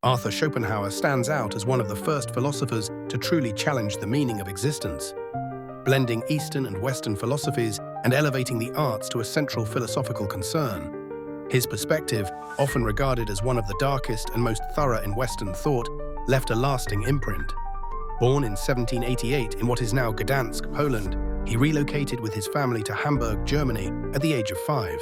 Arthur Schopenhauer stands out as one of the first philosophers to truly challenge the meaning of existence, blending Eastern and Western philosophies and elevating the arts to a central philosophical concern. His perspective, often regarded as one of the darkest and most thorough in Western thought, left a lasting imprint. Born in 1788 in what is now Gdansk, Poland, he relocated with his family to Hamburg, Germany, at the age of 5.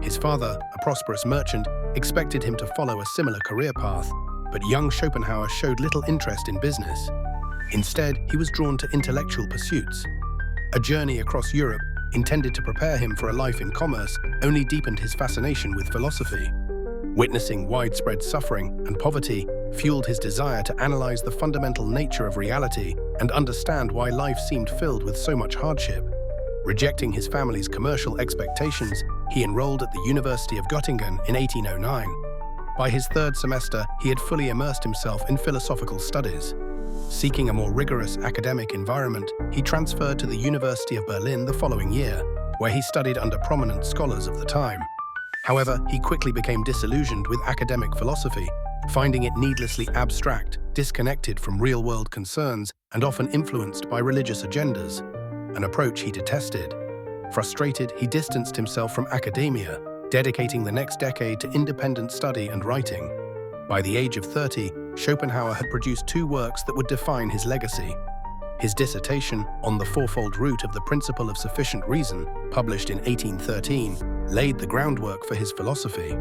His father, a prosperous merchant, expected him to follow a similar career path, but young Schopenhauer showed little interest in business. Instead, he was drawn to intellectual pursuits. A journey across Europe, intended to prepare him for a life in commerce, only deepened his fascination with philosophy. Witnessing widespread suffering and poverty fueled his desire to analyze the fundamental nature of reality and understand why life seemed filled with so much hardship. Rejecting his family's commercial expectations, he enrolled at the University of Göttingen in 1809. By his third semester, he had fully immersed himself in philosophical studies. Seeking a more rigorous academic environment, he transferred to the University of Berlin the following year, where he studied under prominent scholars of the time. However, he quickly became disillusioned with academic philosophy, finding it needlessly abstract, disconnected from real-world concerns, and often influenced by religious agendas, an approach he detested. Frustrated, he distanced himself from academia, dedicating the next decade to independent study and writing. By the age of 30, Schopenhauer had produced 2 works that would define his legacy. His dissertation, On the Fourfold Root of the Principle of Sufficient Reason, published in 1813, laid the groundwork for his philosophy.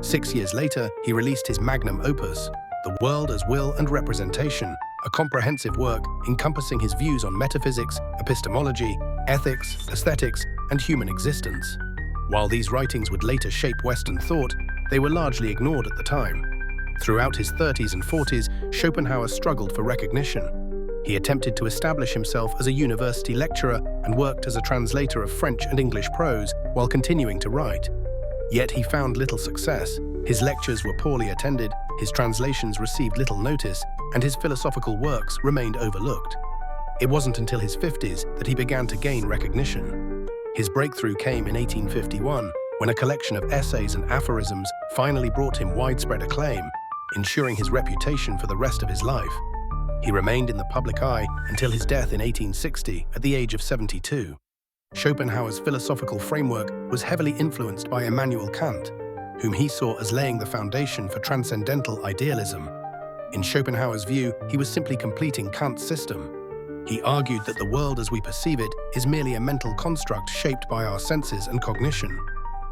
6 years later, he released his magnum opus, The World as Will and Representation, a comprehensive work encompassing his views on metaphysics, epistemology, ethics, aesthetics, and human existence. While these writings would later shape Western thought, they were largely ignored at the time. Throughout his 30s and 40s, Schopenhauer struggled for recognition. He attempted to establish himself as a university lecturer and worked as a translator of French and English prose while continuing to write. Yet he found little success. His lectures were poorly attended, his translations received little notice, and his philosophical works remained overlooked. It wasn't until his 50s that he began to gain recognition. His breakthrough came in 1851, when a collection of essays and aphorisms finally brought him widespread acclaim, ensuring his reputation for the rest of his life. He remained in the public eye until his death in 1860 at the age of 72. Schopenhauer's philosophical framework was heavily influenced by Immanuel Kant, whom he saw as laying the foundation for transcendental idealism. In Schopenhauer's view, he was simply completing Kant's system. He argued that the world as we perceive it is merely a mental construct shaped by our senses and cognition.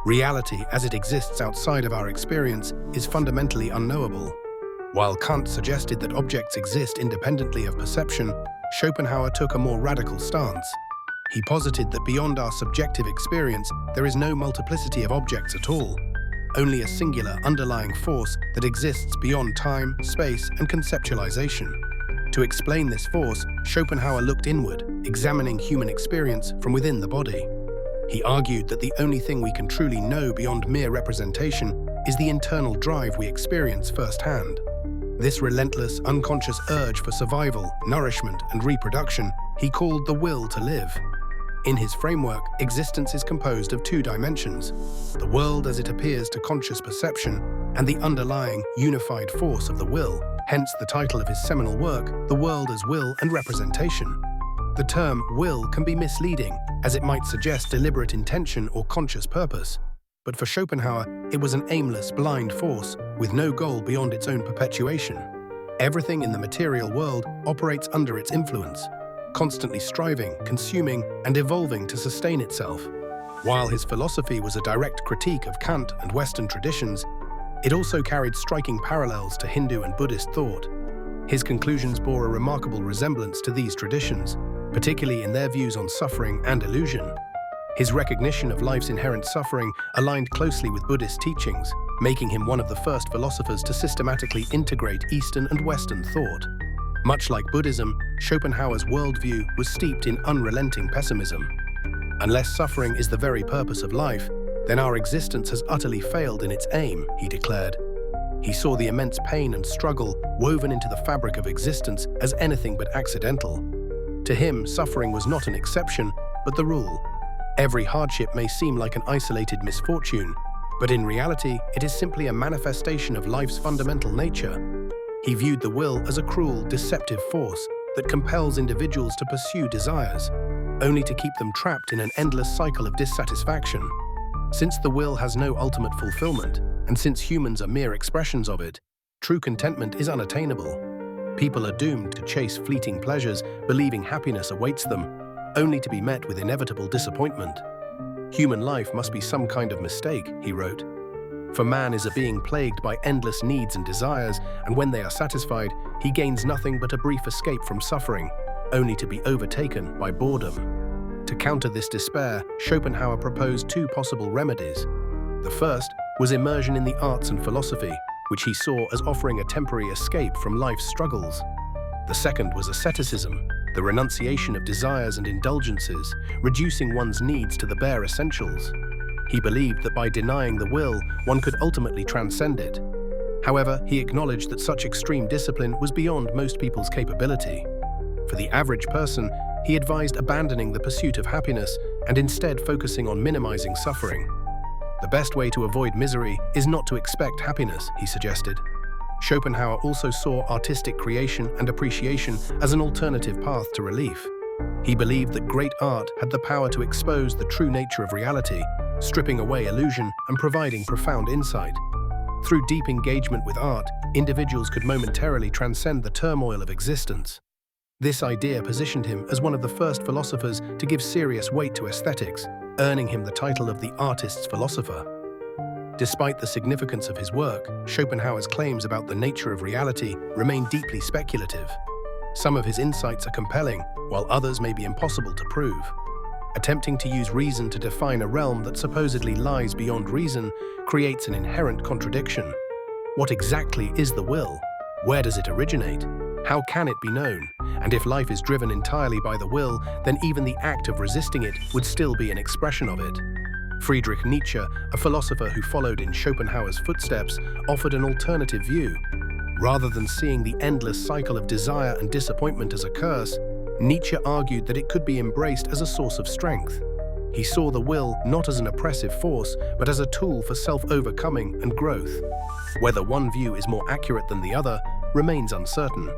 Reality, as it exists outside of our experience, is fundamentally unknowable. While Kant suggested that objects exist independently of perception, Schopenhauer took a more radical stance. He posited that beyond our subjective experience, there is no multiplicity of objects at all, only a singular underlying force that exists beyond time, space, and conceptualization. To explain this force, Schopenhauer looked inward, examining human experience from within the body. He argued that the only thing we can truly know beyond mere representation is the internal drive we experience firsthand. This relentless, unconscious urge for survival, nourishment, and reproduction he called the will to live. In his framework, existence is composed of 2 dimensions: the world as it appears to conscious perception, and the underlying, unified force of the will, hence the title of his seminal work, The World as Will and Representation. The term will can be misleading, as it might suggest deliberate intention or conscious purpose. But for Schopenhauer, it was an aimless, blind force, with no goal beyond its own perpetuation. Everything in the material world operates under its influence, constantly striving, consuming, and evolving to sustain itself. While his philosophy was a direct critique of Kant and Western traditions, it also carried striking parallels to Hindu and Buddhist thought. His conclusions bore a remarkable resemblance to these traditions, particularly in their views on suffering and illusion. His recognition of life's inherent suffering aligned closely with Buddhist teachings, making him one of the first philosophers to systematically integrate Eastern and Western thought. Much like Buddhism, Schopenhauer's worldview was steeped in unrelenting pessimism. Unless suffering is the very purpose of life, then our existence has utterly failed in its aim, he declared. He saw the immense pain and struggle woven into the fabric of existence as anything but accidental. To him, suffering was not an exception, but the rule. Every hardship may seem like an isolated misfortune, but in reality, it is simply a manifestation of life's fundamental nature. He viewed the will as a cruel, deceptive force that compels individuals to pursue desires, only to keep them trapped in an endless cycle of dissatisfaction. Since the will has no ultimate fulfillment, and since humans are mere expressions of it, true contentment is unattainable. People are doomed to chase fleeting pleasures, believing happiness awaits them, only to be met with inevitable disappointment. Human life must be some kind of mistake, he wrote. For man is a being plagued by endless needs and desires, and when they are satisfied, he gains nothing but a brief escape from suffering, only to be overtaken by boredom. To counter this despair, Schopenhauer proposed two possible remedies. The first was immersion in the arts and philosophy, which he saw as offering a temporary escape from life's struggles. The second was asceticism, the renunciation of desires and indulgences, reducing one's needs to the bare essentials. He believed that by denying the will, one could ultimately transcend it. However, he acknowledged that such extreme discipline was beyond most people's capability. For the average person, he advised abandoning the pursuit of happiness and instead focusing on minimizing suffering. The best way to avoid misery is not to expect happiness, he suggested. Schopenhauer also saw artistic creation and appreciation as an alternative path to relief. He believed that great art had the power to expose the true nature of reality, stripping away illusion and providing profound insight. Through deep engagement with art, individuals could momentarily transcend the turmoil of existence. This idea positioned him as one of the first philosophers to give serious weight to aesthetics, earning him the title of the artist's philosopher. Despite the significance of his work, Schopenhauer's claims about the nature of reality remain deeply speculative. Some of his insights are compelling, while others may be impossible to prove. Attempting to use reason to define a realm that supposedly lies beyond reason creates an inherent contradiction. What exactly is the will? Where does it originate? How can it be known? And if life is driven entirely by the will, then even the act of resisting it would still be an expression of it. Friedrich Nietzsche, a philosopher who followed in Schopenhauer's footsteps, offered an alternative view. Rather than seeing the endless cycle of desire and disappointment as a curse, Nietzsche argued that it could be embraced as a source of strength. He saw the will not as an oppressive force, but as a tool for self-overcoming and growth. Whether one view is more accurate than the other remains uncertain.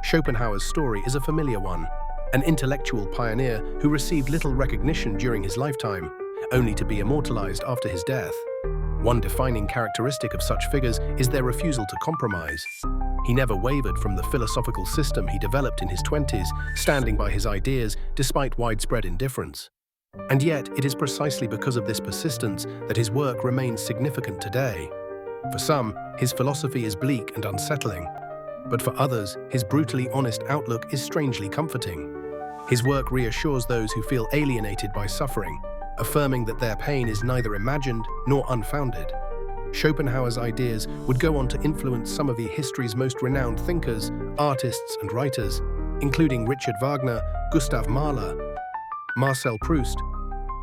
Schopenhauer's story is a familiar one, an intellectual pioneer who received little recognition during his lifetime, only to be immortalized after his death. One defining characteristic of such figures is their refusal to compromise. He never wavered from the philosophical system he developed in his 20s, standing by his ideas despite widespread indifference. And yet, it is precisely because of this persistence that his work remains significant today. For some, his philosophy is bleak and unsettling. But for others, his brutally honest outlook is strangely comforting. His work reassures those who feel alienated by suffering, affirming that their pain is neither imagined nor unfounded. Schopenhauer's ideas would go on to influence some of the history's most renowned thinkers, artists, and writers, including Richard Wagner, Gustav Mahler, Marcel Proust,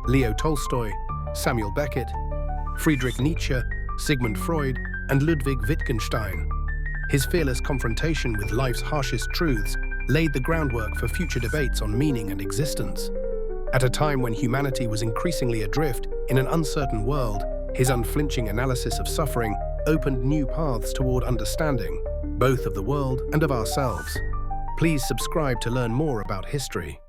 Leo Tolstoy, Samuel Beckett, Friedrich Nietzsche, Sigmund Freud, and Ludwig Wittgenstein. His fearless confrontation with life's harshest truths laid the groundwork for future debates on meaning and existence. At a time when humanity was increasingly adrift in an uncertain world, his unflinching analysis of suffering opened new paths toward understanding, both of the world and of ourselves. Please subscribe to learn more about history.